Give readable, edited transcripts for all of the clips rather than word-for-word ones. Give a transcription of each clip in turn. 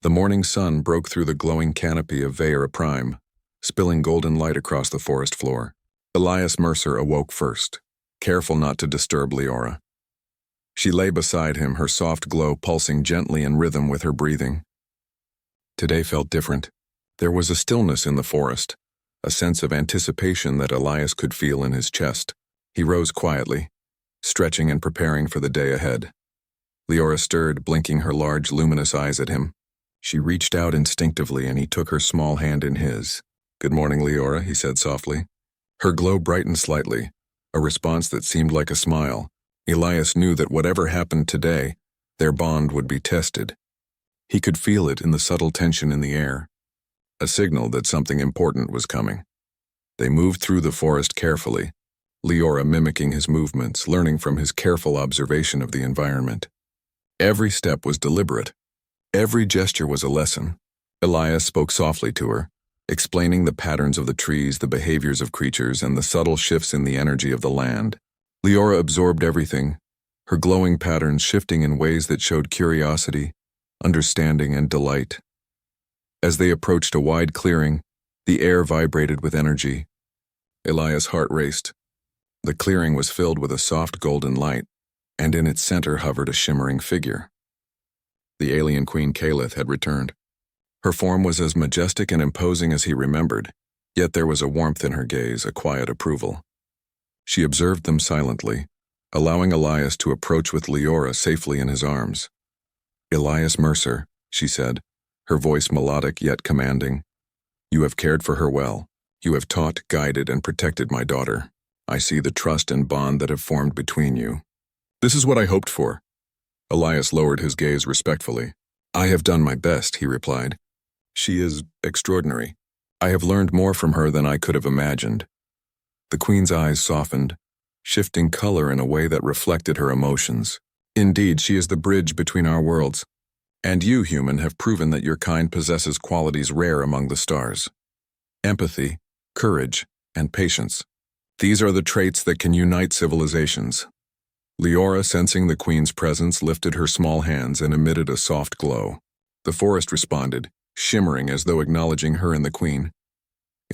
The morning sun broke through the glowing canopy of Vieira Prime, spilling golden light across the forest floor. Elias Mercer awoke first, careful not to disturb Leora. She lay beside him, her soft glow pulsing gently in rhythm with her breathing. Today felt different. There was a stillness in the forest, a sense of anticipation that Elias could feel in his chest. He rose quietly, stretching and preparing for the day ahead. Leora stirred, blinking her large, luminous eyes at him. She reached out instinctively, and he took her small hand in his. "Good morning, Leora," he said softly. Her glow brightened slightly, a response that seemed like a smile. Elias knew that whatever happened today, their bond would be tested. He could feel it in the subtle tension in the air, a signal that something important was coming. They moved through the forest carefully, Leora mimicking his movements, learning from his careful observation of the environment. Every step was deliberate. Every gesture was a lesson. Elias spoke softly to her, explaining the patterns of the trees, the behaviors of creatures, and the subtle shifts in the energy of the land. Leora absorbed everything, her glowing patterns shifting in ways that showed curiosity, understanding, and delight. As they approached a wide clearing, the air vibrated with energy. Elias' heart raced. The clearing was filled with a soft golden light, and in its center hovered a shimmering figure. The alien Queen Calith had returned. Her form was as majestic and imposing as he remembered, yet there was a warmth in her gaze, a quiet approval. She observed them silently, allowing Elias to approach with Leora safely in his arms. "Elias Mercer," she said, her voice melodic yet commanding. "You have cared for her well. You have taught, guided, and protected my daughter. I see the trust and bond that have formed between you." "This is what I hoped for." Elias lowered his gaze respectfully. "I have done my best," he replied. "She is extraordinary. I have learned more from her than I could have imagined." The Queen's eyes softened, shifting color in a way that reflected her emotions. "Indeed, she is the bridge between our worlds. And you, human, have proven that your kind possesses qualities rare among the stars. Empathy, courage, and patience. These are the traits that can unite civilizations." Leora, sensing the Queen's presence, lifted her small hands and emitted a soft glow. The forest responded, shimmering as though acknowledging her and the Queen.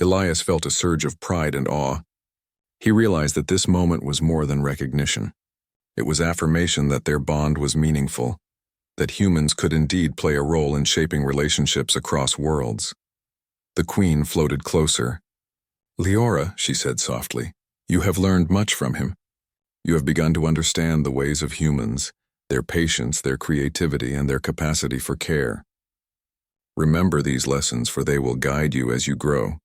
Elias felt a surge of pride and awe. He realized that this moment was more than recognition. It was affirmation that their bond was meaningful, that humans could indeed play a role in shaping relationships across worlds. The Queen floated closer. "Leora," she said softly, "you have learned much from him. You have begun to understand the ways of humans, their patience, their creativity, and their capacity for care. Remember these lessons, for they will guide you as you grow."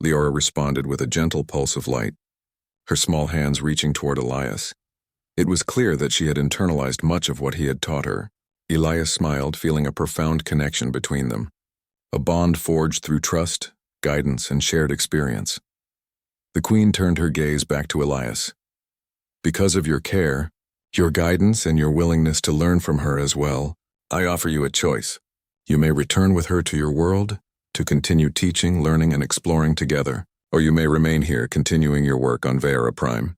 Leora responded with a gentle pulse of light, her small hands reaching toward Elias. It was clear that she had internalized much of what he had taught her. Elias smiled, feeling a profound connection between them, a bond forged through trust, guidance, and shared experience. The Queen turned her gaze back to Elias. "Because of your care, your guidance, and your willingness to learn from her as well, I offer you a choice. You may return with her to your world, to continue teaching, learning, and exploring together, or you may remain here continuing your work on Vieira Prime,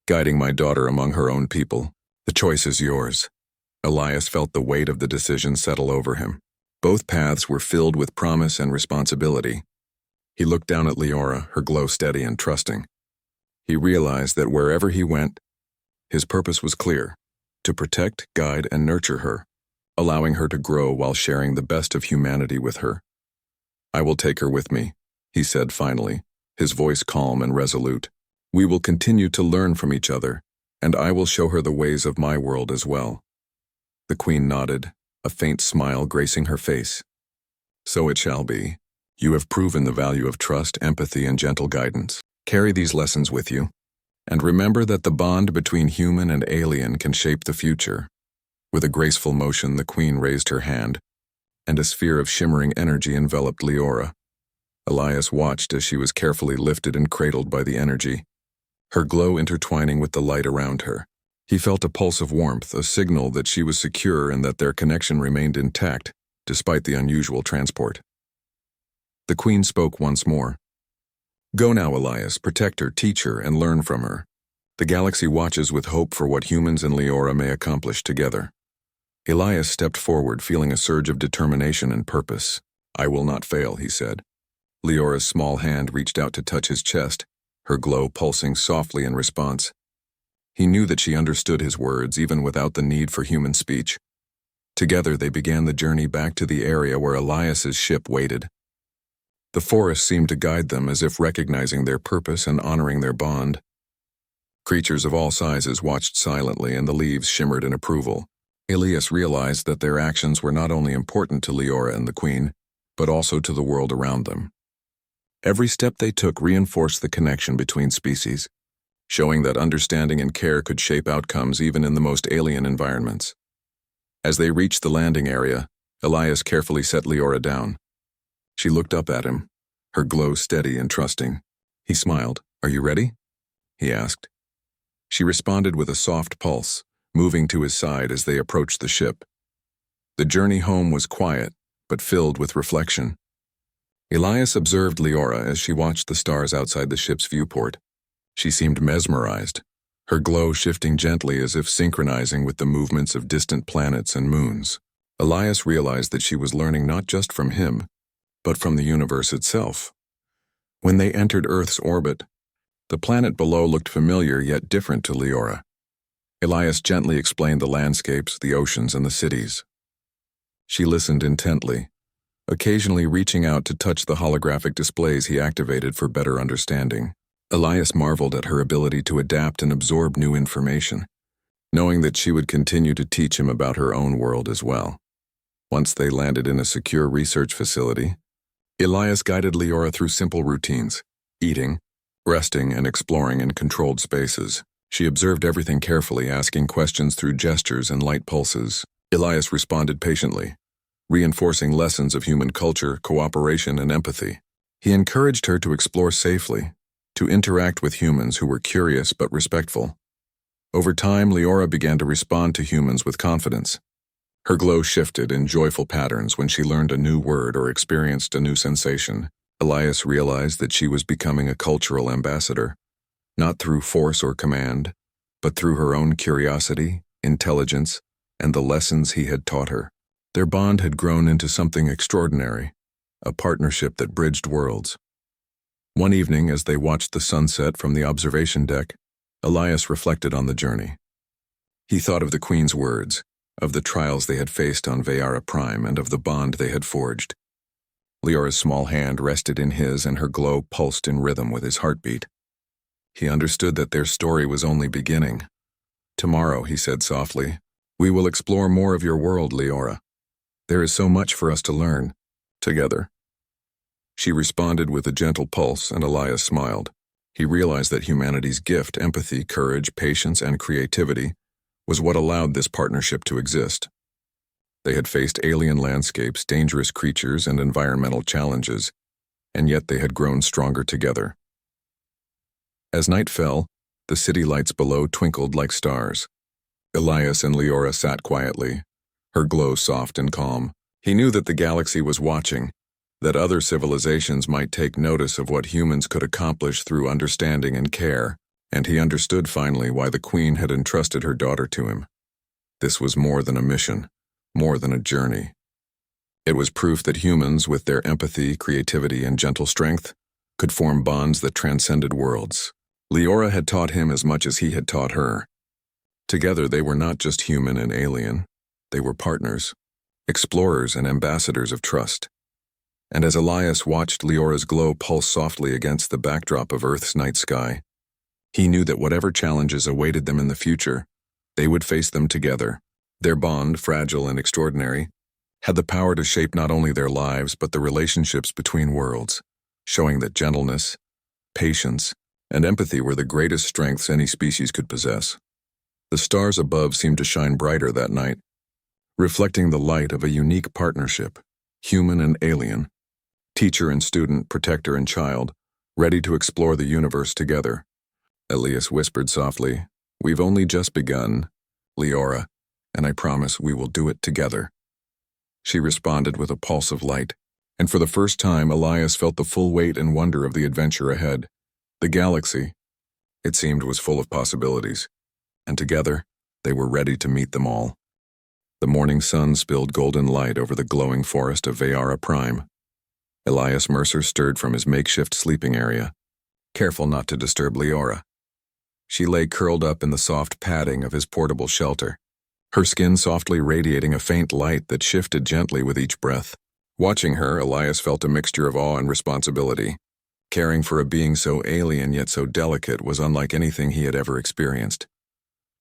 guiding my daughter among her own people. The choice is yours." Elias felt the weight of the decision settle over him. Both paths were filled with promise and responsibility. He looked down at Leora, her glow steady and trusting. He realized that wherever he went, his purpose was clear: to protect, guide, and nurture her, allowing her to grow while sharing the best of humanity with her. "I will take her with me," he said finally, his voice calm and resolute. "We will continue to learn from each other, and I will show her the ways of my world as well." The Queen nodded, a faint smile gracing her face. "So it shall be. You have proven the value of trust, empathy, and gentle guidance. Carry these lessons with you, and remember that the bond between human and alien can shape the future." With a graceful motion, the Queen raised her hand, and a sphere of shimmering energy enveloped Leora. Elias watched as she was carefully lifted and cradled by the energy, her glow intertwining with the light around her. He felt a pulse of warmth, a signal that she was secure and that their connection remained intact, despite the unusual transport. The Queen spoke once more. "Go now, Elias, protect her, teach her, and learn from her. The galaxy watches with hope for what humans and Leora may accomplish together." Elias stepped forward, feeling a surge of determination and purpose. "I will not fail," he said. Leora's small hand reached out to touch his chest, her glow pulsing softly in response. He knew that she understood his words, even without the need for human speech. Together they began the journey back to the area where Elias's ship waited. The forest seemed to guide them, as if recognizing their purpose and honoring their bond. Creatures of all sizes watched silently, and the leaves shimmered in approval. Elias realized that their actions were not only important to Leora and the Queen, but also to the world around them. Every step they took reinforced the connection between species, showing that understanding and care could shape outcomes even in the most alien environments. As they reached the landing area, Elias carefully set Leora down. She looked up at him, her glow steady and trusting. He smiled. "Are you ready?" he asked. She responded with a soft pulse, moving to his side as they approached the ship. The journey home was quiet, but filled with reflection. Elias observed Leora as she watched the stars outside the ship's viewport. She seemed mesmerized, her glow shifting gently as if synchronizing with the movements of distant planets and moons. Elias realized that she was learning not just from him, but from the universe itself. When they entered Earth's orbit, the planet below looked familiar yet different to Leora. Elias gently explained the landscapes, the oceans, and the cities. She listened intently, occasionally reaching out to touch the holographic displays he activated for better understanding. Elias marveled at her ability to adapt and absorb new information, knowing that she would continue to teach him about her own world as well. Once they landed in a secure research facility, Elias guided Leora through simple routines: eating, resting, and exploring in controlled spaces. She observed everything carefully, asking questions through gestures and light pulses. Elias responded patiently, reinforcing lessons of human culture, cooperation, and empathy. He encouraged her to explore safely, to interact with humans who were curious but respectful. Over time, Leora began to respond to humans with confidence. Her glow shifted in joyful patterns when she learned a new word or experienced a new sensation. Elias realized that she was becoming a cultural ambassador, not through force or command, but through her own curiosity, intelligence, and the lessons he had taught her. Their bond had grown into something extraordinary, a partnership that bridged worlds. One evening, as they watched the sunset from the observation deck, Elias reflected on the journey. He thought of the Queen's words, of the trials they had faced on Veyara Prime, and of the bond they had forged. Leora's small hand rested in his, and her glow pulsed in rhythm with his heartbeat. He understood that their story was only beginning. "Tomorrow," he said softly, "we will explore more of your world, Leora. There is so much for us to learn, together." She responded with a gentle pulse, and Elias smiled. He realized that humanity's gift, empathy, courage, patience, and creativity, was what allowed this partnership to exist. They had faced alien landscapes, dangerous creatures, and environmental challenges, and yet they had grown stronger together. As night fell, the city lights below twinkled like stars. Elias and Leora sat quietly, her glow soft and calm. He knew that the galaxy was watching, that other civilizations might take notice of what humans could accomplish through understanding and care, and he understood finally why the Queen had entrusted her daughter to him. This was more than a mission, more than a journey. It was proof that humans, with their empathy, creativity, and gentle strength, could form bonds that transcended worlds. Leora had taught him as much as he had taught her. Together they were not just human and alien, they were partners, explorers and ambassadors of trust. And as Elias watched Leora's glow pulse softly against the backdrop of Earth's night sky, he knew that whatever challenges awaited them in the future, they would face them together. Their bond, fragile and extraordinary, had the power to shape not only their lives but the relationships between worlds, showing that gentleness, patience, and empathy were the greatest strengths any species could possess. The stars above seemed to shine brighter that night, reflecting the light of a unique partnership, human and alien, teacher and student, protector and child, ready to explore the universe together. Elias whispered softly, "We've only just begun, Leora, and I promise we will do it together." She responded with a pulse of light, and for the first time Elias felt the full weight and wonder of the adventure ahead. The galaxy, it seemed, was full of possibilities, and together they were ready to meet them all. The morning sun spilled golden light over the glowing forest of Vieira Prime. Elias Mercer stirred from his makeshift sleeping area, careful not to disturb Leora. She lay curled up in the soft padding of his portable shelter, her skin softly radiating a faint light that shifted gently with each breath. Watching her, Elias felt a mixture of awe and responsibility. Caring for a being so alien yet so delicate was unlike anything he had ever experienced.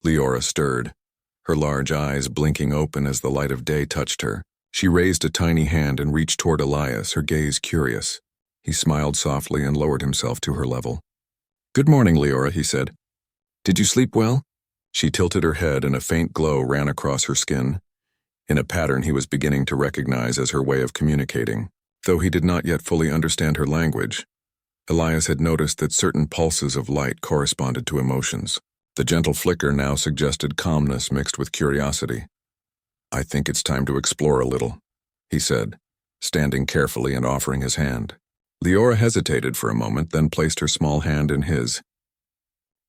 Leora stirred, her large eyes blinking open as the light of day touched her. She raised a tiny hand and reached toward Elias, her gaze curious. He smiled softly and lowered himself to her level. "Good morning, Leora," he said. "Did you sleep well?" She tilted her head and a faint glow ran across her skin, in a pattern he was beginning to recognize as her way of communicating. Though he did not yet fully understand her language, Elias had noticed that certain pulses of light corresponded to emotions. The gentle flicker now suggested calmness mixed with curiosity. "I think it's time to explore a little," he said, standing carefully and offering his hand. Leora hesitated for a moment, then placed her small hand in his.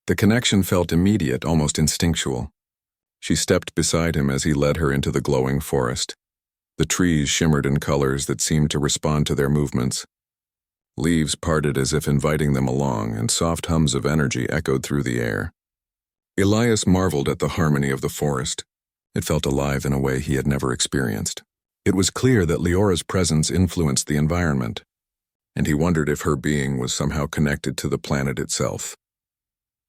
The connection felt immediate, almost instinctual. She stepped beside him as he led her into the glowing forest. The trees shimmered in colors that seemed to respond to their movements. Leaves parted as if inviting them along, and soft hums of energy echoed through the air. Elias marveled at the harmony of the forest. It felt alive in a way he had never experienced. It was clear that Leora's presence influenced the environment, and he wondered if her being was somehow connected to the planet itself.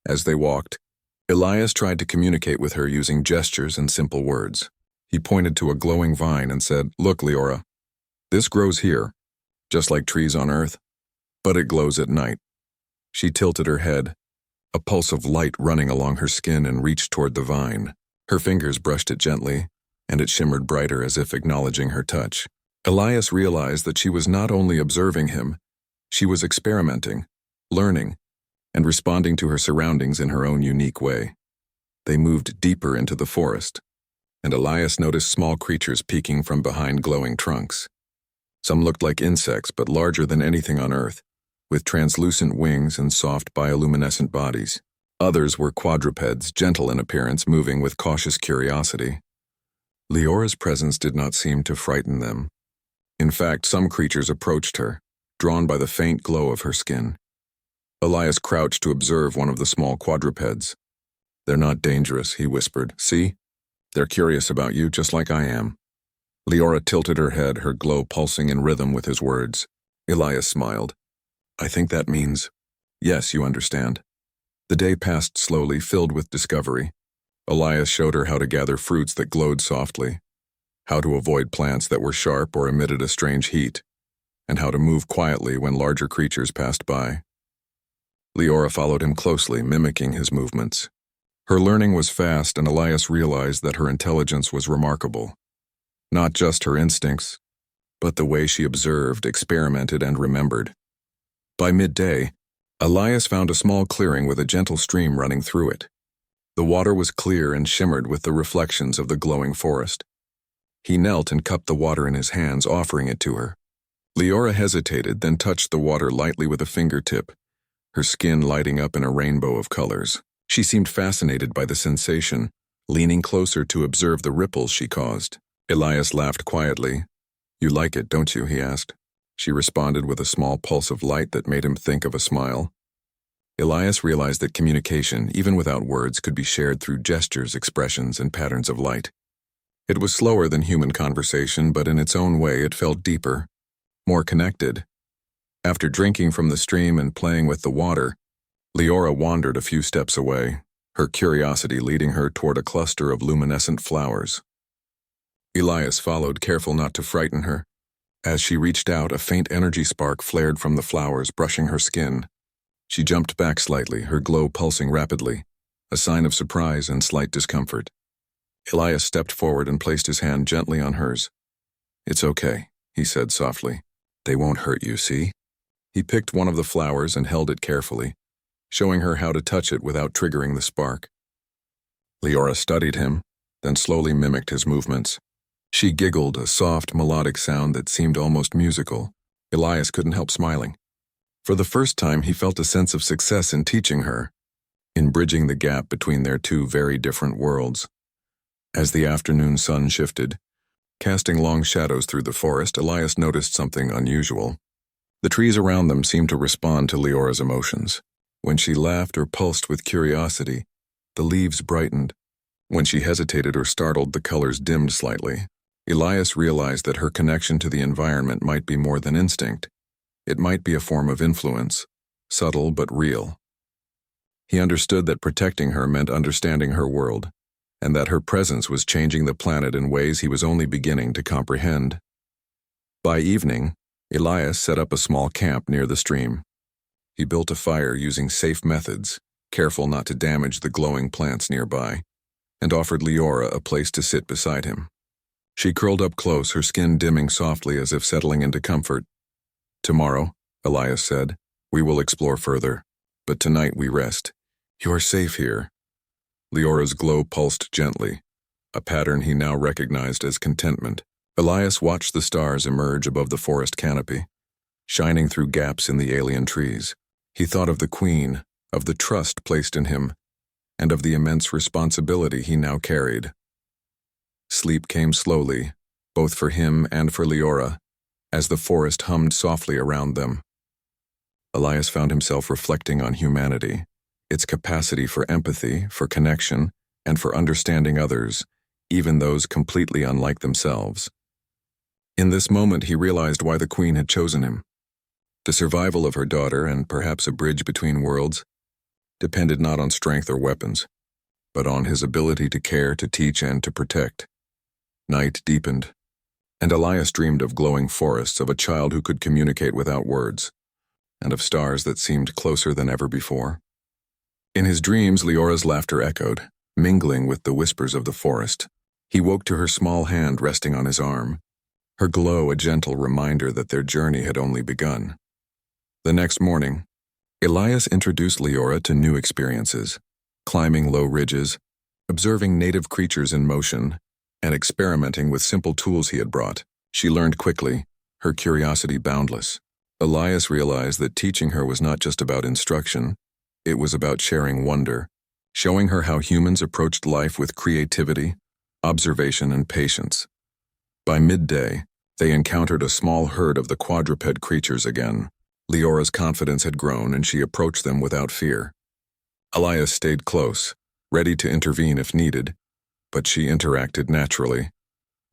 As they walked, Elias tried to communicate with her using gestures and simple words. He pointed to a glowing vine and said, "Look, Leora, this grows here, just like trees on Earth, but it glows at night." She tilted her head, a pulse of light running along her skin, and reached toward the vine. Her fingers brushed it gently, and it shimmered brighter as if acknowledging her touch. Elias realized that she was not only observing him, she was experimenting, learning, and responding to her surroundings in her own unique way. They moved deeper into the forest, and Elias noticed small creatures peeking from behind glowing trunks. Some looked like insects, but larger than anything on Earth, with translucent wings and soft bioluminescent bodies. Others were quadrupeds, gentle in appearance, moving with cautious curiosity. Leora's presence did not seem to frighten them. In fact, some creatures approached her, drawn by the faint glow of her skin. Elias crouched to observe one of the small quadrupeds. "They're not dangerous," he whispered. "See? They're curious about you, just like I am." Leora tilted her head, her glow pulsing in rhythm with his words. Elias smiled. "I think that means, yes, you understand." The day passed slowly, filled with discovery. Elias showed her how to gather fruits that glowed softly, how to avoid plants that were sharp or emitted a strange heat, and how to move quietly when larger creatures passed by. Leora followed him closely, mimicking his movements. Her learning was fast, and Elias realized that her intelligence was remarkable. Not just her instincts, but the way she observed, experimented, and remembered. By midday, Elias found a small clearing with a gentle stream running through it. The water was clear and shimmered with the reflections of the glowing forest. He knelt and cupped the water in his hands, offering it to her. Leora hesitated, then touched the water lightly with a fingertip, her skin lighting up in a rainbow of colors. She seemed fascinated by the sensation, leaning closer to observe the ripples she caused. Elias laughed quietly. "You like it, don't you?" he asked. She responded with a small pulse of light that made him think of a smile. Elias realized that communication, even without words, could be shared through gestures, expressions, and patterns of light. It was slower than human conversation, but in its own way it felt deeper, more connected. After drinking from the stream and playing with the water, Leora wandered a few steps away, her curiosity leading her toward a cluster of luminescent flowers. Elias followed, careful not to frighten her. As she reached out, a faint energy spark flared from the flowers, brushing her skin. She jumped back slightly, her glow pulsing rapidly, a sign of surprise and slight discomfort. Elias stepped forward and placed his hand gently on hers. "It's okay," he said softly. "They won't hurt you, see?" He picked one of the flowers and held it carefully, showing her how to touch it without triggering the spark. Leora studied him, then slowly mimicked his movements. She giggled, a soft, melodic sound that seemed almost musical. Elias couldn't help smiling. For the first time, he felt a sense of success in teaching her, in bridging the gap between their two very different worlds. As the afternoon sun shifted, casting long shadows through the forest, Elias noticed something unusual. The trees around them seemed to respond to Leora's emotions. When she laughed or pulsed with curiosity, the leaves brightened. When she hesitated or startled, the colors dimmed slightly. Elias realized that her connection to the environment might be more than instinct. It might be a form of influence, subtle but real. He understood that protecting her meant understanding her world, and that her presence was changing the planet in ways he was only beginning to comprehend. By evening, Elias set up a small camp near the stream. He built a fire using safe methods, careful not to damage the glowing plants nearby, and offered Leora a place to sit beside him. She curled up close, her skin dimming softly as if settling into comfort. "Tomorrow," Elias said, "we will explore further, but tonight we rest. You are safe here." Leora's glow pulsed gently, a pattern he now recognized as contentment. Elias watched the stars emerge above the forest canopy, shining through gaps in the alien trees. He thought of the Queen, of the trust placed in him, and of the immense responsibility he now carried. Sleep came slowly, both for him and for Leora, as the forest hummed softly around them. Elias found himself reflecting on humanity, its capacity for empathy, for connection, and for understanding others, even those completely unlike themselves. In this moment, he realized why the Queen had chosen him. The survival of her daughter, and perhaps a bridge between worlds, depended not on strength or weapons, but on his ability to care, to teach, and to protect. Night deepened, and Elias dreamed of glowing forests, of a child who could communicate without words, and of stars that seemed closer than ever before. In his dreams, Leora's laughter echoed, mingling with the whispers of the forest. He woke to her small hand resting on his arm, her glow a gentle reminder that their journey had only begun. The next morning, Elias introduced Leora to new experiences, climbing low ridges, observing native creatures in motion, and experimenting with simple tools he had brought. She learned quickly, her curiosity boundless. Elias realized that teaching her was not just about instruction, it was about sharing wonder, showing her how humans approached life with creativity, observation, and patience. By midday, they encountered a small herd of the quadruped creatures again. Leora's confidence had grown, and she approached them without fear. Elias stayed close, ready to intervene if needed, but she interacted naturally,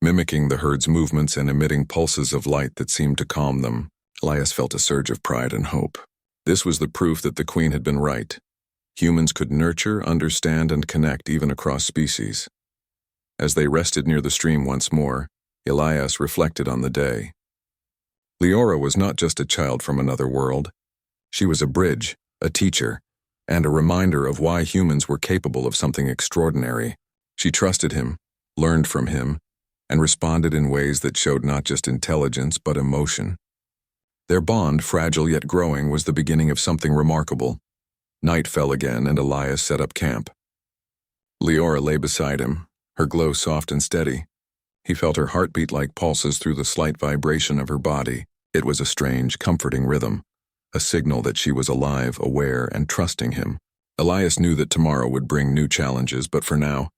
mimicking the herd's movements and emitting pulses of light that seemed to calm them. Elias felt a surge of pride and hope. This was the proof that the Queen had been right. Humans could nurture, understand, and connect even across species. As they rested near the stream once more, Elias reflected on the day. Leora was not just a child from another world. She was a bridge, a teacher, and a reminder of why humans were capable of something extraordinary. She trusted him, learned from him, and responded in ways that showed not just intelligence but emotion. Their bond, fragile yet growing, was the beginning of something remarkable. Night fell again, and Elias set up camp. Leora lay beside him, her glow soft and steady. He felt her heartbeat like pulses through the slight vibration of her body. It was a strange, comforting rhythm, a signal that she was alive, aware, and trusting him. Elias knew that tomorrow would bring new challenges, but for now,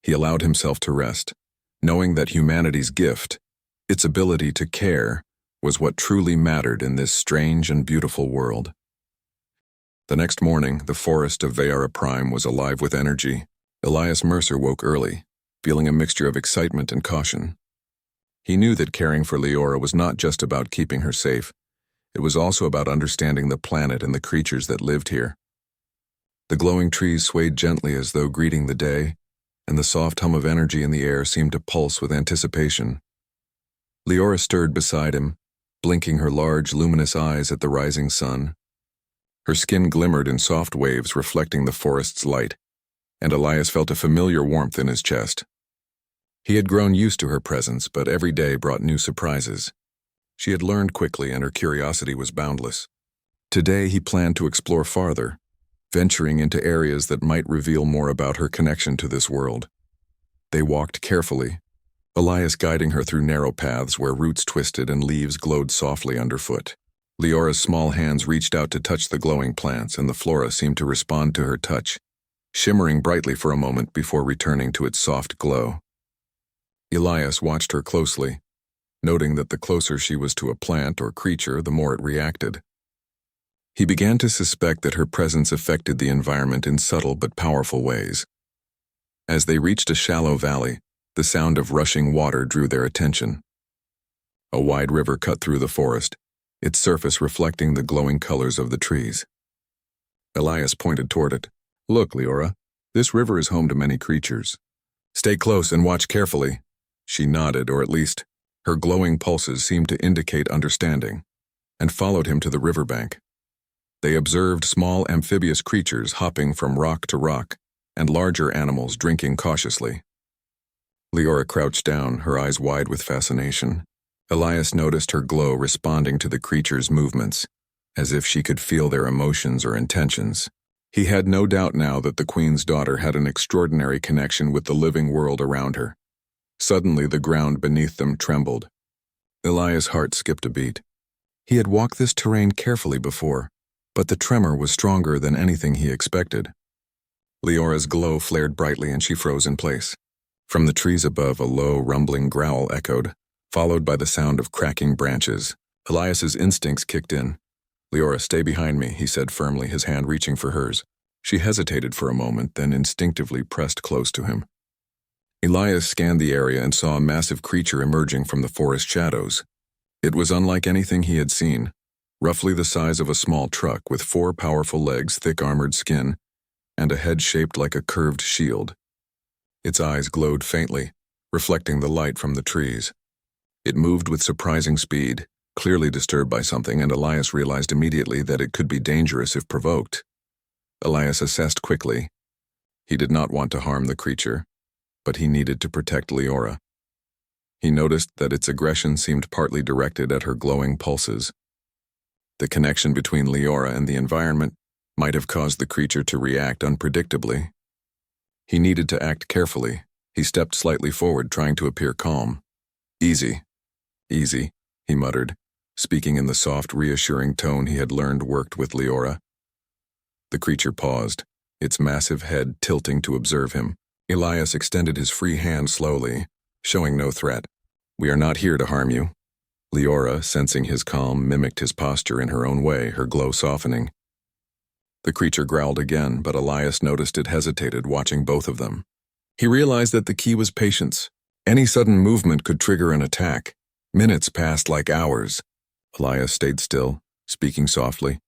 he allowed himself to rest, knowing that humanity's gift, its ability to care, was what truly mattered in this strange and beautiful world. The next morning, the forest of Vieira Prime was alive with energy. Elias Mercer woke early, feeling a mixture of excitement and caution. He knew that caring for Leora was not just about keeping her safe, it was also about understanding the planet and the creatures that lived here. The glowing trees swayed gently as though greeting the day, and the soft hum of energy in the air seemed to pulse with anticipation. Leora stirred beside him, blinking her large, luminous eyes at the rising sun. Her skin glimmered in soft waves reflecting the forest's light, and Elias felt a familiar warmth in his chest. He had grown used to her presence, but every day brought new surprises. She had learned quickly, and her curiosity was boundless. Today he planned to explore farther, venturing into areas that might reveal more about her connection to this world. They walked carefully, Elias guiding her through narrow paths where roots twisted and leaves glowed softly underfoot. Leora's small hands reached out to touch the glowing plants, and the flora seemed to respond to her touch, shimmering brightly for a moment before returning to its soft glow. Elias watched her closely, noting that the closer she was to a plant or creature, the more it reacted. He began to suspect that her presence affected the environment in subtle but powerful ways. As they reached a shallow valley, the sound of rushing water drew their attention. A wide river cut through the forest, its surface reflecting the glowing colors of the trees. Elias pointed toward it. "Look, Leora, this river is home to many creatures. Stay close and watch carefully." She nodded, or at least, her glowing pulses seemed to indicate understanding, and followed him to the riverbank. They observed small amphibious creatures hopping from rock to rock, and larger animals drinking cautiously. Leora crouched down, her eyes wide with fascination. Elias noticed her glow responding to the creatures' movements, as if she could feel their emotions or intentions. He had no doubt now that the Queen's daughter had an extraordinary connection with the living world around her. Suddenly, the ground beneath them trembled. Elias' heart skipped a beat. He had walked this terrain carefully before, but the tremor was stronger than anything he expected. Leora's glow flared brightly and she froze in place. From the trees above, a low, rumbling growl echoed, followed by the sound of cracking branches. Elias's instincts kicked in. "Leora, stay behind me," he said firmly, his hand reaching for hers. She hesitated for a moment, then instinctively pressed close to him. Elias scanned the area and saw a massive creature emerging from the forest shadows. It was unlike anything he had seen, roughly the size of a small truck with 4 powerful legs, thick armored skin, and a head shaped like a curved shield. Its eyes glowed faintly, reflecting the light from the trees. It moved with surprising speed, clearly disturbed by something, and Elias realized immediately that it could be dangerous if provoked. Elias assessed quickly. He did not want to harm the creature, but he needed to protect Leora. He noticed that its aggression seemed partly directed at her glowing pulses. The connection between Leora and the environment might have caused the creature to react unpredictably. He needed to act carefully. He stepped slightly forward, trying to appear calm. "Easy, easy," he muttered, speaking in the soft, reassuring tone he had learned worked with Leora. The creature paused, its massive head tilting to observe him. Elias extended his free hand slowly, showing no threat. "We are not here to harm you." Leora, sensing his calm, mimicked his posture in her own way, her glow softening. The creature growled again, but Elias noticed it hesitated, watching both of them. He realized that the key was patience. Any sudden movement could trigger an attack. Minutes passed like hours. Elias stayed still, speaking softly,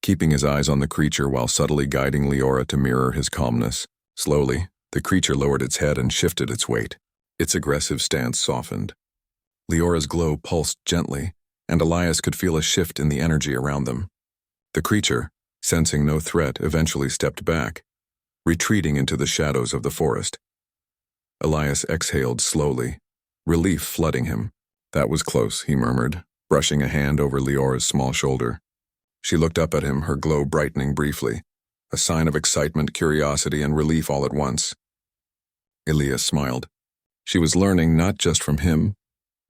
keeping his eyes on the creature while subtly guiding Leora to mirror his calmness. Slowly, the creature lowered its head and shifted its weight. Its aggressive stance softened. Leora's glow pulsed gently, and Elias could feel a shift in the energy around them. The creature, sensing no threat, eventually stepped back, retreating into the shadows of the forest. Elias exhaled slowly, relief flooding him. "That was close," he murmured, brushing a hand over Leora's small shoulder. She looked up at him, her glow brightening briefly, a sign of excitement, curiosity, and relief all at once. Elias smiled. She was learning not just from him,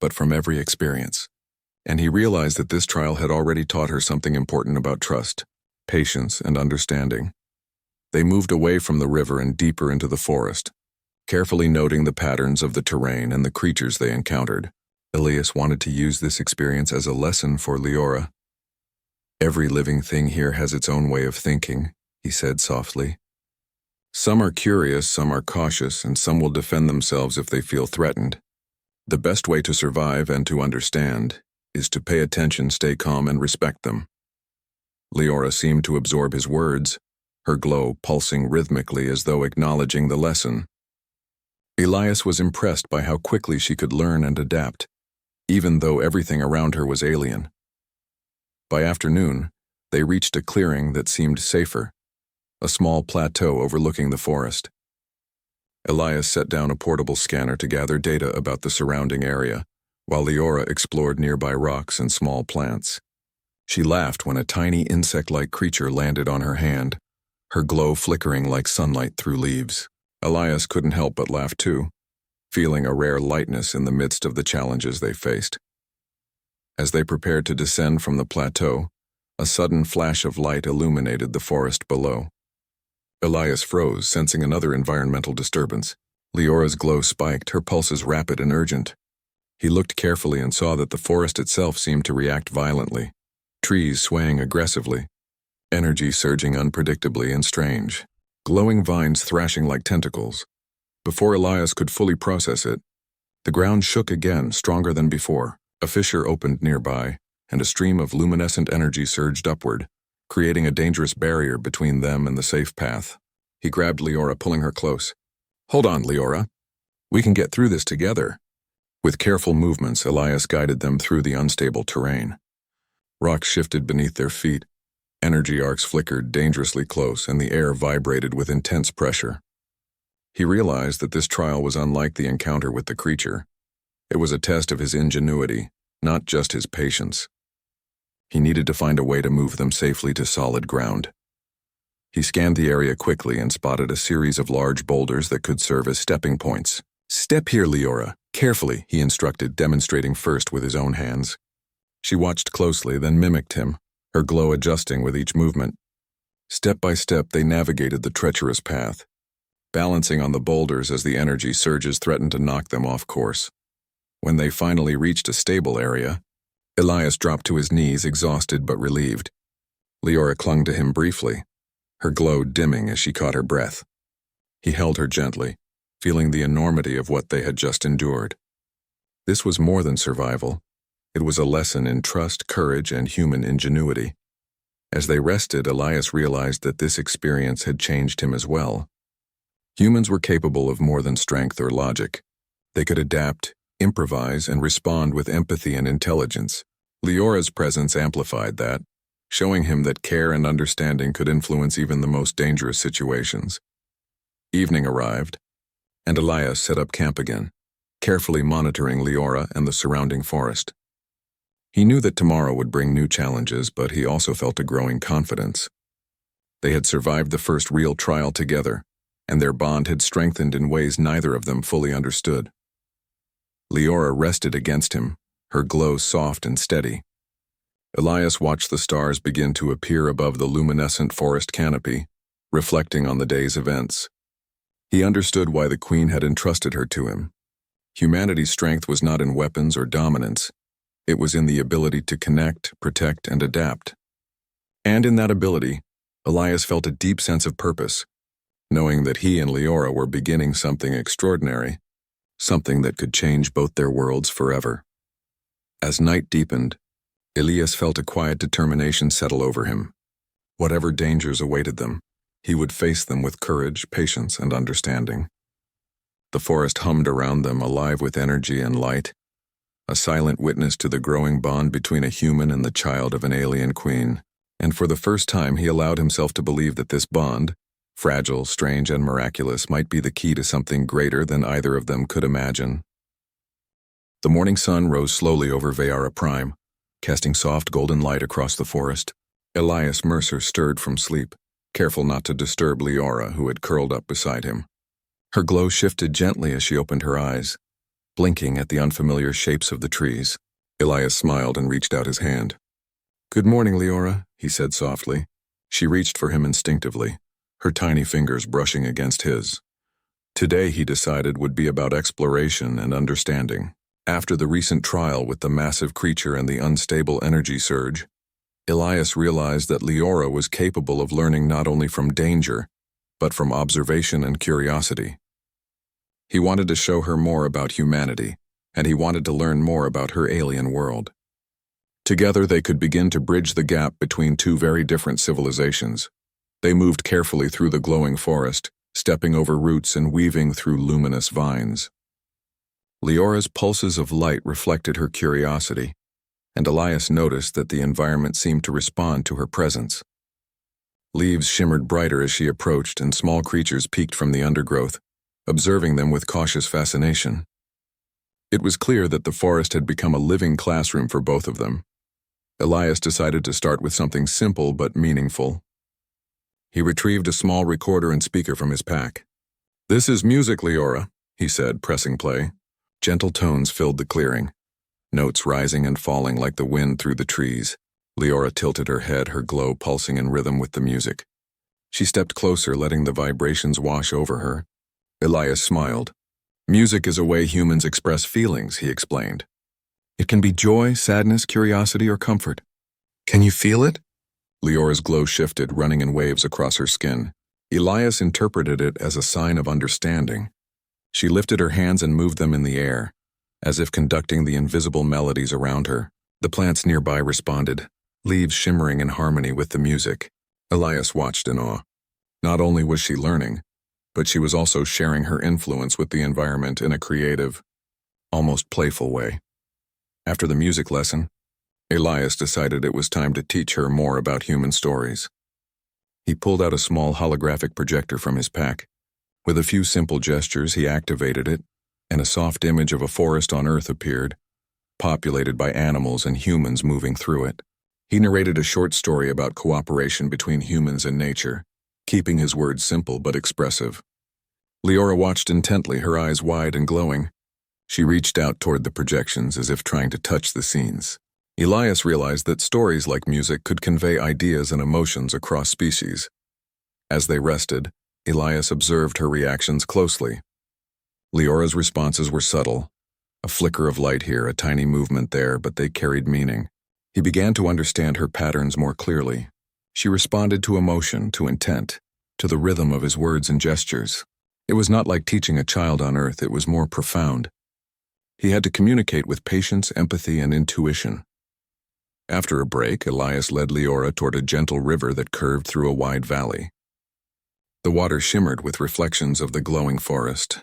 but from every experience. And he realized that this trial had already taught her something important about trust, patience, and understanding. They moved away from the river and deeper into the forest, carefully noting the patterns of the terrain and the creatures they encountered. Elias wanted to use this experience as a lesson for Leora. "Every living thing here has its own way of thinking," he said softly. "Some are curious, some are cautious, and some will defend themselves if they feel threatened. The best way to survive and to understand is to pay attention, stay calm, and respect them." Leora seemed to absorb his words, her glow pulsing rhythmically as though acknowledging the lesson. Elias was impressed by how quickly she could learn and adapt, even though everything around her was alien. By afternoon, they reached a clearing that seemed safer, a small plateau overlooking the forest. Elias set down a portable scanner to gather data about the surrounding area, while Leora explored nearby rocks and small plants. She laughed when a tiny insect-like creature landed on her hand, her glow flickering like sunlight through leaves. Elias couldn't help but laugh too, feeling a rare lightness in the midst of the challenges they faced. As they prepared to descend from the plateau, a sudden flash of light illuminated the forest below. Elias froze, sensing another environmental disturbance. Leora's glow spiked, her pulses rapid and urgent. He looked carefully and saw that the forest itself seemed to react violently, trees swaying aggressively, energy surging unpredictably and strange, glowing vines thrashing like tentacles. Before Elias could fully process it, the ground shook again, stronger than before. A fissure opened nearby, and a stream of luminescent energy surged upward, creating a dangerous barrier between them and the safe path. He grabbed Leora, pulling her close. "Hold on, Leora. We can get through this together." With careful movements, Elias guided them through the unstable terrain. Rocks shifted beneath their feet, energy arcs flickered dangerously close, and the air vibrated with intense pressure. He realized that this trial was unlike the encounter with the creature. It was a test of his ingenuity, not just his patience. He needed to find a way to move them safely to solid ground. He scanned the area quickly and spotted a series of large boulders that could serve as stepping points. "Step here, Leora. Carefully," he instructed, demonstrating first with his own hands. She watched closely, then mimicked him, her glow adjusting with each movement. Step by step, they navigated the treacherous path, balancing on the boulders as the energy surges threatened to knock them off course. When they finally reached a stable area, Elias dropped to his knees, exhausted but relieved. Leora clung to him briefly, her glow dimming as she caught her breath. He held her gently, feeling the enormity of what they had just endured. This was more than survival. It was a lesson in trust, courage, and human ingenuity. As they rested, Elias realized that this experience had changed him as well. Humans were capable of more than strength or logic. They could adapt, improvise, and respond with empathy and intelligence. Leora's presence amplified that, showing him that care and understanding could influence even the most dangerous situations. Evening arrived, and Elias set up camp again, carefully monitoring Leora and the surrounding forest. He knew that tomorrow would bring new challenges, but he also felt a growing confidence. They had survived the first real trial together, and their bond had strengthened in ways neither of them fully understood. Leora rested against him, her glow soft and steady. Elias watched the stars begin to appear above the luminescent forest canopy, reflecting on the day's events. He understood why the Queen had entrusted her to him. Humanity's strength was not in weapons or dominance. It was in the ability to connect, protect, and adapt. And in that ability, Elias felt a deep sense of purpose, knowing that he and Leora were beginning something extraordinary, something that could change both their worlds forever. As night deepened, Elias felt a quiet determination settle over him. Whatever dangers awaited them, he would face them with courage, patience, and understanding. The forest hummed around them, alive with energy and light, a silent witness to the growing bond between a human and the child of an alien queen. And for the first time, he allowed himself to believe that this bond, fragile, strange, and miraculous, might be the key to something greater than either of them could imagine. The morning sun rose slowly over Vieira Prime, casting soft golden light across the forest. Elias Mercer stirred from sleep, careful not to disturb Leora, who had curled up beside him. Her glow shifted gently as she opened her eyes, blinking at the unfamiliar shapes of the trees. Elias smiled and reached out his hand. "Good morning, Leora," he said softly. She reached for him instinctively, her tiny fingers brushing against his. Today, he decided, would be about exploration and understanding. After the recent trial with the massive creature and the unstable energy surge, Elias realized that Leora was capable of learning not only from danger, but from observation and curiosity. He wanted to show her more about humanity, and he wanted to learn more about her alien world. Together, they could begin to bridge the gap between two very different civilizations. They moved carefully through the glowing forest, stepping over roots and weaving through luminous vines. Leora's pulses of light reflected her curiosity, and Elias noticed that the environment seemed to respond to her presence. Leaves shimmered brighter as she approached, and small creatures peeked from the undergrowth, observing them with cautious fascination. It was clear that the forest had become a living classroom for both of them. Elias decided to start with something simple but meaningful. He retrieved a small recorder and speaker from his pack. "This is music, Leora," he said, pressing play. Gentle tones filled the clearing, notes rising and falling like the wind through the trees. Leora tilted her head, her glow pulsing in rhythm with the music. She stepped closer, letting the vibrations wash over her. Elias smiled, Music is a way humans express feelings, he explained. It can be joy, sadness, curiosity, or comfort. Can you feel it? Leora's glow shifted, running in waves across her skin. Elias interpreted it as a sign of understanding. She lifted her hands and moved them in the air, as if conducting the invisible melodies around her. The plants nearby responded, leaves shimmering in harmony with the music. Elias watched in awe. Not only was she learning, but she was also sharing her influence with the environment in a creative, almost playful way. After the music lesson, Elias decided it was time to teach her more about human stories. He pulled out a small holographic projector from his pack. With a few simple gestures, he activated it, and a soft image of a forest on Earth appeared, populated by animals and humans moving through it. He narrated a short story about cooperation between humans and nature, keeping his words simple but expressive. Leora watched intently, her eyes wide and glowing. She reached out toward the projections as if trying to touch the scenes. Elias realized that stories like music could convey ideas and emotions across species. As they rested, Elias observed her reactions closely. Leora's responses were subtle. A flicker of light here, a tiny movement there, but they carried meaning. He began to understand her patterns more clearly. She responded to emotion, to intent, to the rhythm of his words and gestures. It was not like teaching a child on Earth, it was more profound. He had to communicate with patience, empathy, and intuition. After a break, Elias led Leora toward a gentle river that curved through a wide valley. The water shimmered with reflections of the glowing forest.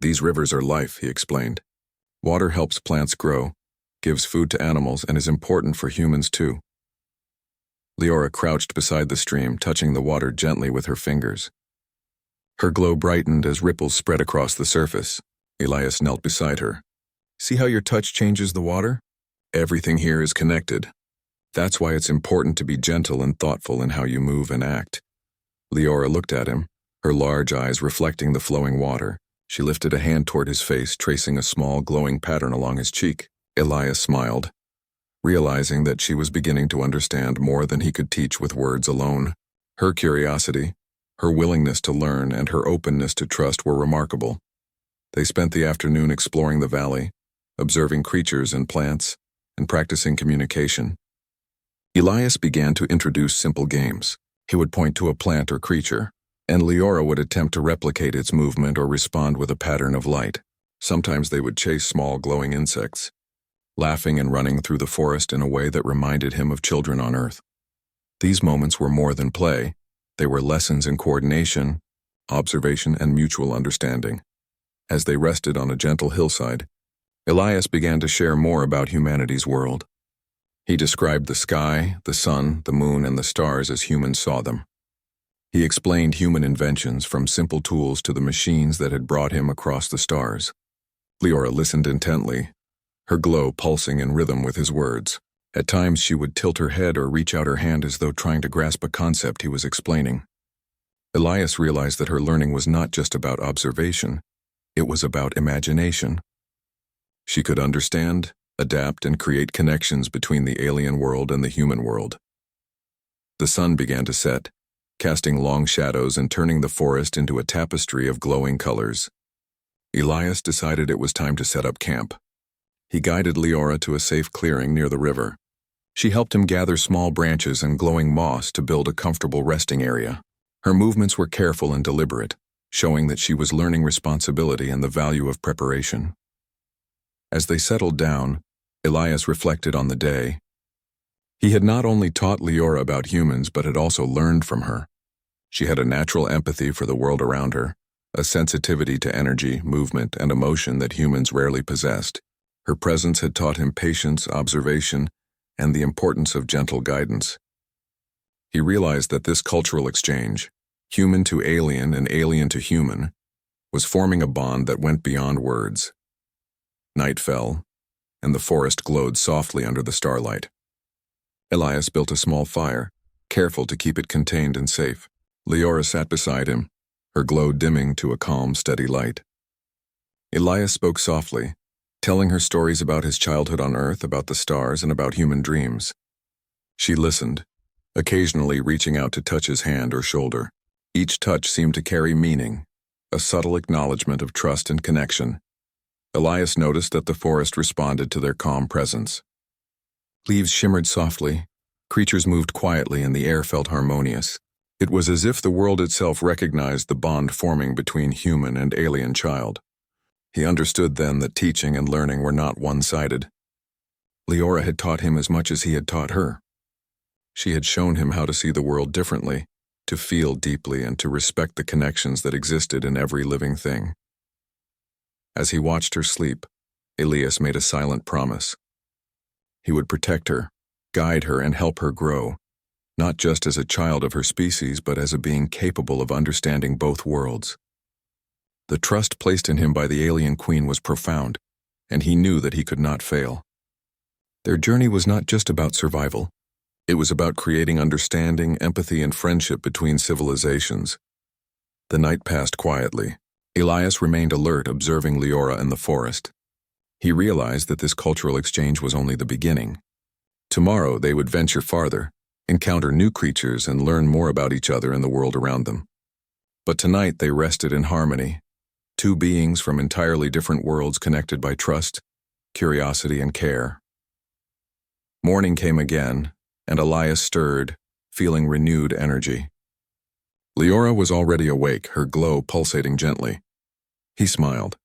These rivers are life, he explained. Water helps plants grow, gives food to animals, and is important for humans too. Leora crouched beside the stream, touching the water gently with her fingers. Her glow brightened as ripples spread across the surface. Elias knelt beside her. See how your touch changes the water? Everything here is connected. That's why it's important to be gentle and thoughtful in how you move and act. Leora looked at him, her large eyes reflecting the flowing water. She lifted a hand toward his face, tracing a small glowing pattern along his cheek. Elias smiled, realizing that she was beginning to understand more than he could teach with words alone. Her curiosity, her willingness to learn, and her openness to trust were remarkable. They spent the afternoon exploring the valley, observing creatures and plants, and practicing communication. Elias began to introduce simple games. He would point to a plant or creature, and Leora would attempt to replicate its movement or respond with a pattern of light. Sometimes they would chase small glowing insects, laughing and running through the forest in a way that reminded him of children on Earth. These moments were more than play. They were lessons in coordination, observation, and mutual understanding. As they rested on a gentle hillside, Elias began to share more about humanity's world. He described the sky, the sun, the moon, and the stars as humans saw them. He explained human inventions, from simple tools to the machines that had brought him across the stars. Leora listened intently, her glow pulsing in rhythm with his words. At times she would tilt her head or reach out her hand as though trying to grasp a concept he was explaining. Elias realized that her learning was not just about observation, it was about imagination. She could understand, adapt, and create connections between the alien world and the human world. The sun began to set, casting long shadows and turning the forest into a tapestry of glowing colors. Elias decided it was time to set up camp. He guided Leora to a safe clearing near the river. She helped him gather small branches and glowing moss to build a comfortable resting area. Her movements were careful and deliberate, showing that she was learning responsibility and the value of preparation. As they settled down, Elias reflected on the day. He had not only taught Leora about humans, but had also learned from her. She had a natural empathy for the world around her, a sensitivity to energy, movement, and emotion that humans rarely possessed. Her presence had taught him patience, observation, and the importance of gentle guidance. He realized that this cultural exchange, human to alien and alien to human, was forming a bond that went beyond words. Night fell, and the forest glowed softly under the starlight. Elias built a small fire, careful to keep it contained and safe. Leora sat beside him, her glow dimming to a calm, steady light. Elias spoke softly, telling her stories about his childhood on Earth, about the stars, and about human dreams. She listened, occasionally reaching out to touch his hand or shoulder. Each touch seemed to carry meaning, a subtle acknowledgement of trust and connection. Elias noticed that the forest responded to their calm presence. Leaves shimmered softly, creatures moved quietly, and the air felt harmonious. It was as if the world itself recognized the bond forming between human and alien child. He understood then that teaching and learning were not one-sided. Leora had taught him as much as he had taught her. She had shown him how to see the world differently, to feel deeply, and to respect the connections that existed in every living thing. As he watched her sleep, Elias made a silent promise. He would protect her, guide her, and help her grow, not just as a child of her species, but as a being capable of understanding both worlds. The trust placed in him by the alien queen was profound, and he knew that he could not fail. Their journey was not just about survival. It was about creating understanding, empathy, and friendship between civilizations. The night passed quietly. Elias remained alert, observing Leora and the forest. He realized that this cultural exchange was only the beginning. Tomorrow they would venture farther, encounter new creatures, and learn more about each other and the world around them. But tonight they rested in harmony, two beings from entirely different worlds connected by trust, curiosity, and care. Morning came again, and Elias stirred, feeling renewed energy. Leora was already awake, her glow pulsating gently. He smiled.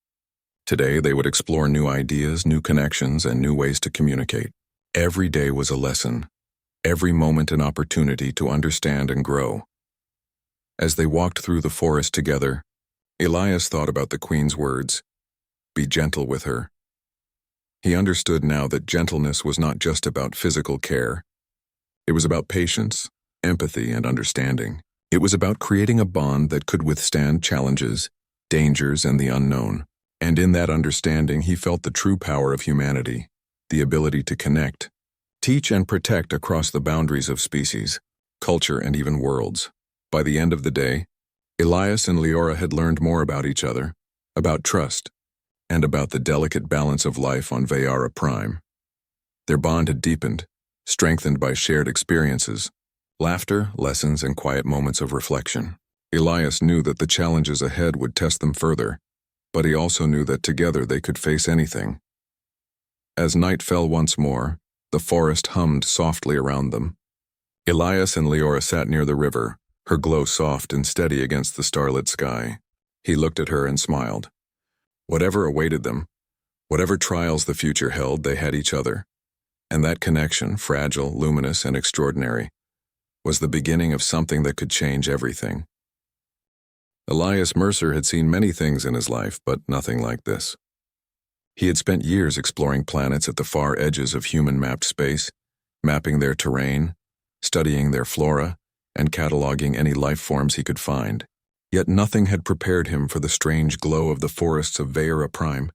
Today they would explore new ideas, new connections, and new ways to communicate. Every day was a lesson, every moment an opportunity to understand and grow. As they walked through the forest together, Elias thought about the queen's words, "Be gentle with her." He understood now that gentleness was not just about physical care. It was about patience, empathy, and understanding. It was about creating a bond that could withstand challenges, dangers, and the unknown. And in that understanding, he felt the true power of humanity, the ability to connect, teach, and protect across the boundaries of species, culture, and even worlds. By the end of the day, Elias and Leora had learned more about each other, about trust, and about the delicate balance of life on Veyara Prime. Their bond had deepened, strengthened by shared experiences, laughter, lessons, and quiet moments of reflection. Elias knew that the challenges ahead would test them further, but he also knew that together they could face anything. As night fell once more, the forest hummed softly around them. Elias and Leora sat near the river, her glow soft and steady against the starlit sky. He looked at her and smiled. Whatever awaited them, whatever trials the future held, they had each other. And that connection, fragile, luminous, and extraordinary, was the beginning of something that could change everything. Elias Mercer had seen many things in his life, but nothing like this. He had spent years exploring planets at the far edges of human-mapped space, mapping their terrain, studying their flora, and cataloging any life forms he could find. Yet nothing had prepared him for the strange glow of the forests of Veyara Prime.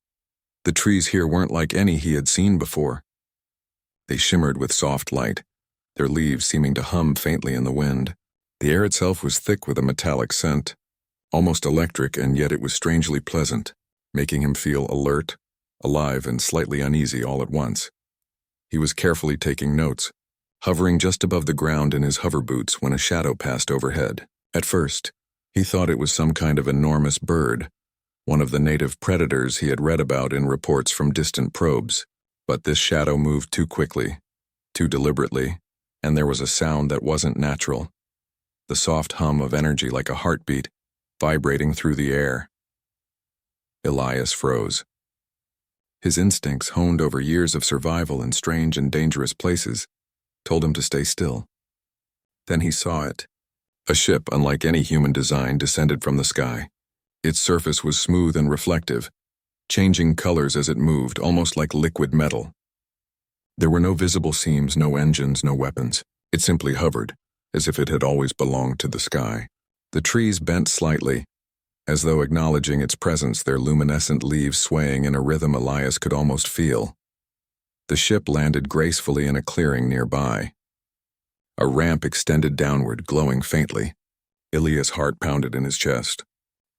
The trees here weren't like any he had seen before. They shimmered with soft light, their leaves seeming to hum faintly in the wind. The air itself was thick with a metallic scent, almost electric, and yet it was strangely pleasant, making him feel alert, alive, and slightly uneasy all at once. He was carefully taking notes, hovering just above the ground in his hover boots when a shadow passed overhead. At first, he thought it was some kind of enormous bird, one of the native predators he had read about in reports from distant probes. But this shadow moved too quickly, too deliberately, and there was a sound that wasn't natural. The soft hum of energy like a heartbeat, vibrating through the air. Elias froze. His instincts, honed over years of survival in strange and dangerous places, told him to stay still. Then he saw it. A ship, unlike any human design, descended from the sky. Its surface was smooth and reflective, changing colors as it moved, almost like liquid metal. There were no visible seams, no engines, no weapons. It simply hovered, as if it had always belonged to the sky. The trees bent slightly, as though acknowledging its presence, their luminescent leaves swaying in a rhythm Elias could almost feel. The ship landed gracefully in a clearing nearby. A ramp extended downward, glowing faintly. Elias' heart pounded in his chest.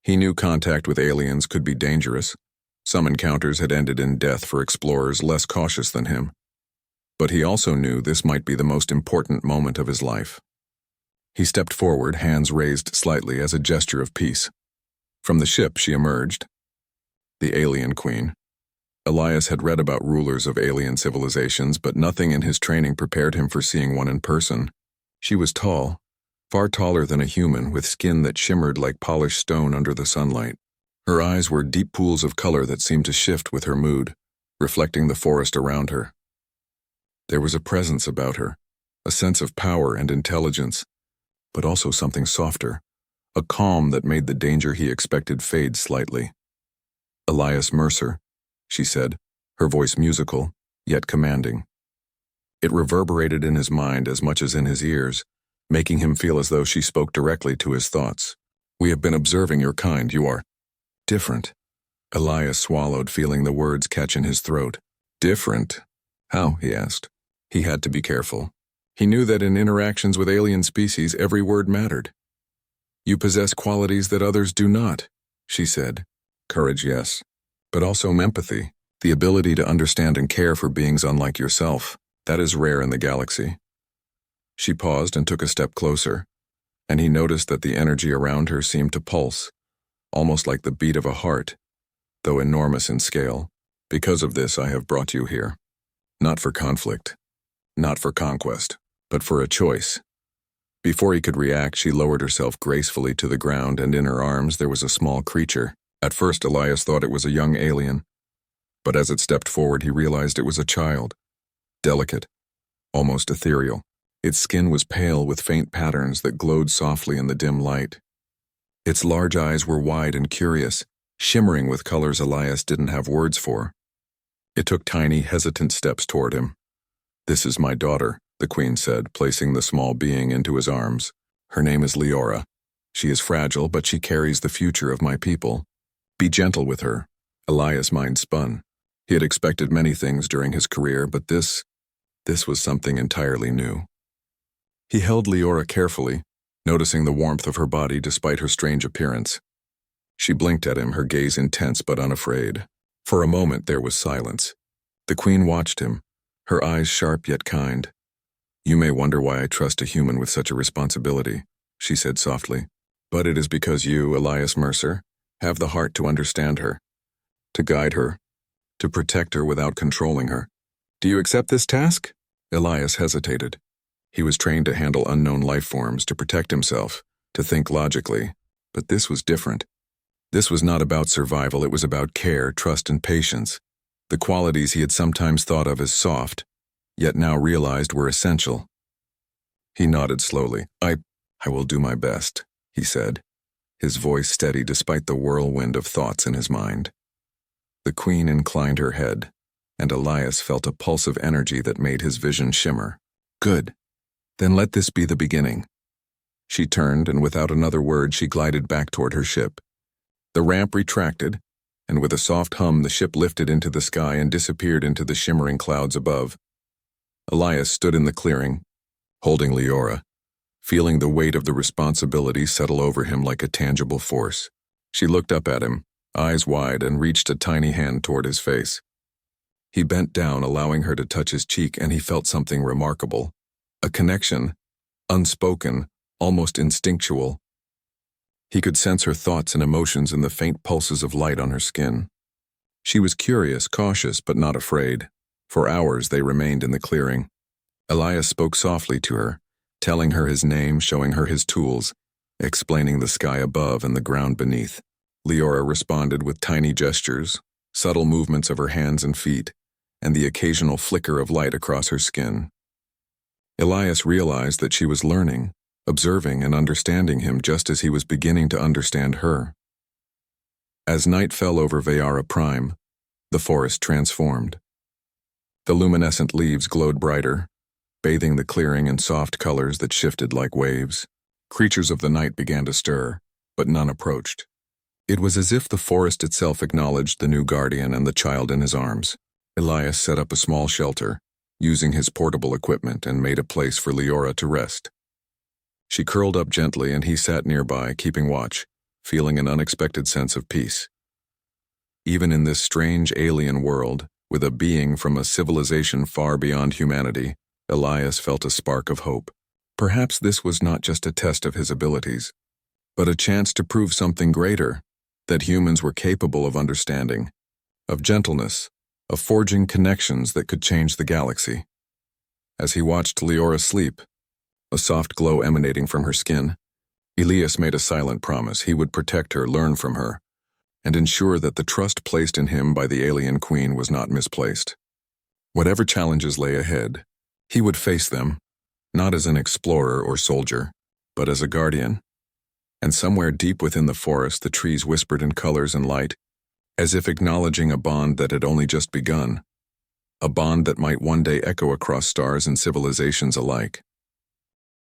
He knew contact with aliens could be dangerous. Some encounters had ended in death for explorers less cautious than him. But he also knew this might be the most important moment of his life. He stepped forward, hands raised slightly as a gesture of peace. From the ship she emerged, the alien queen. Elias had read about rulers of alien civilizations, but nothing in his training prepared him for seeing one in person. She was tall, far taller than a human, with skin that shimmered like polished stone under the sunlight. Her eyes were deep pools of color that seemed to shift with her mood, reflecting the forest around her. There was a presence about her, a sense of power and intelligence, but also something softer, a calm that made the danger he expected fade slightly. "Elias Mercer," she said, her voice musical, yet commanding. It reverberated in his mind as much as in his ears, making him feel as though she spoke directly to his thoughts. "We have been observing your kind. You are different." Elias swallowed, feeling the words catch in his throat. "Different? How?" he asked. He had to be careful. He knew that in interactions with alien species, every word mattered. "You possess qualities that others do not," she said. "Courage, yes, but also empathy, the ability to understand and care for beings unlike yourself. That is rare in the galaxy." She paused and took a step closer, and he noticed that the energy around her seemed to pulse, almost like the beat of a heart, though enormous in scale. "Because of this, I have brought you here. Not for conflict, not for conquest, but for a choice." Before he could react, she lowered herself gracefully to the ground, and in her arms there was a small creature. At first, Elias thought it was a young alien, but as it stepped forward, he realized it was a child, delicate, almost ethereal. Its skin was pale with faint patterns that glowed softly in the dim light. Its large eyes were wide and curious, shimmering with colors Elias didn't have words for. It took tiny, hesitant steps toward him. "This is my daughter," the queen said, placing the small being into his arms. "Her name is Leora. She is fragile, but she carries the future of my people. Be gentle with her." Elias' mind spun. He had expected many things during his career, but this was something entirely new. He held Leora carefully, noticing the warmth of her body despite her strange appearance. She blinked at him, her gaze intense but unafraid. For a moment there was silence. The queen watched him, her eyes sharp yet kind. "You may wonder why I trust a human with such a responsibility," she said softly. "But it is because you, Elias Mercer, have the heart to understand her, to guide her, to protect her without controlling her. Do you accept this task?" Elias hesitated. He was trained to handle unknown life forms, to protect himself, to think logically. But this was different. This was not about survival, it was about care, trust, and patience. The qualities he had sometimes thought of as soft, yet now realized were essential. He nodded slowly. I will do my best," he said, his voice steady despite the whirlwind of thoughts in his mind. The queen inclined her head, and Elias felt a pulse of energy that made his vision shimmer. "Good. Then let this be the beginning." She turned, and without another word she glided back toward her ship. The ramp retracted, and with a soft hum the ship lifted into the sky and disappeared into the shimmering clouds above. Elias stood in the clearing, holding Leora, feeling the weight of the responsibility settle over him like a tangible force. She looked up at him, eyes wide, and reached a tiny hand toward his face. He bent down, allowing her to touch his cheek, and he felt something remarkable. A connection, unspoken, almost instinctual. He could sense her thoughts and emotions in the faint pulses of light on her skin. She was curious, cautious, but not afraid. For hours they remained in the clearing. Elias spoke softly to her, telling her his name, showing her his tools, explaining the sky above and the ground beneath. Leora responded with tiny gestures, subtle movements of her hands and feet, and the occasional flicker of light across her skin. Elias realized that she was learning, observing and understanding him just as he was beginning to understand her. As night fell over Veyara Prime, the forest transformed. The luminescent leaves glowed brighter, bathing the clearing in soft colors that shifted like waves. Creatures of the night began to stir, but none approached. It was as if the forest itself acknowledged the new guardian and the child in his arms. Elias set up a small shelter, using his portable equipment, and made a place for Leora to rest. She curled up gently, and he sat nearby, keeping watch, feeling an unexpected sense of peace. Even in this strange alien world, with a being from a civilization far beyond humanity, Elias felt a spark of hope. Perhaps this was not just a test of his abilities, but a chance to prove something greater, that humans were capable of understanding, of gentleness, of forging connections that could change the galaxy. As he watched Leora sleep, a soft glow emanating from her skin, Elias made a silent promise he would protect her, learn from her, and ensure that the trust placed in him by the alien queen was not misplaced. Whatever challenges lay ahead, he would face them, not as an explorer or soldier, but as a guardian. And somewhere deep within the forest, the trees whispered in colors and light, as if acknowledging a bond that had only just begun, a bond that might one day echo across stars and civilizations alike.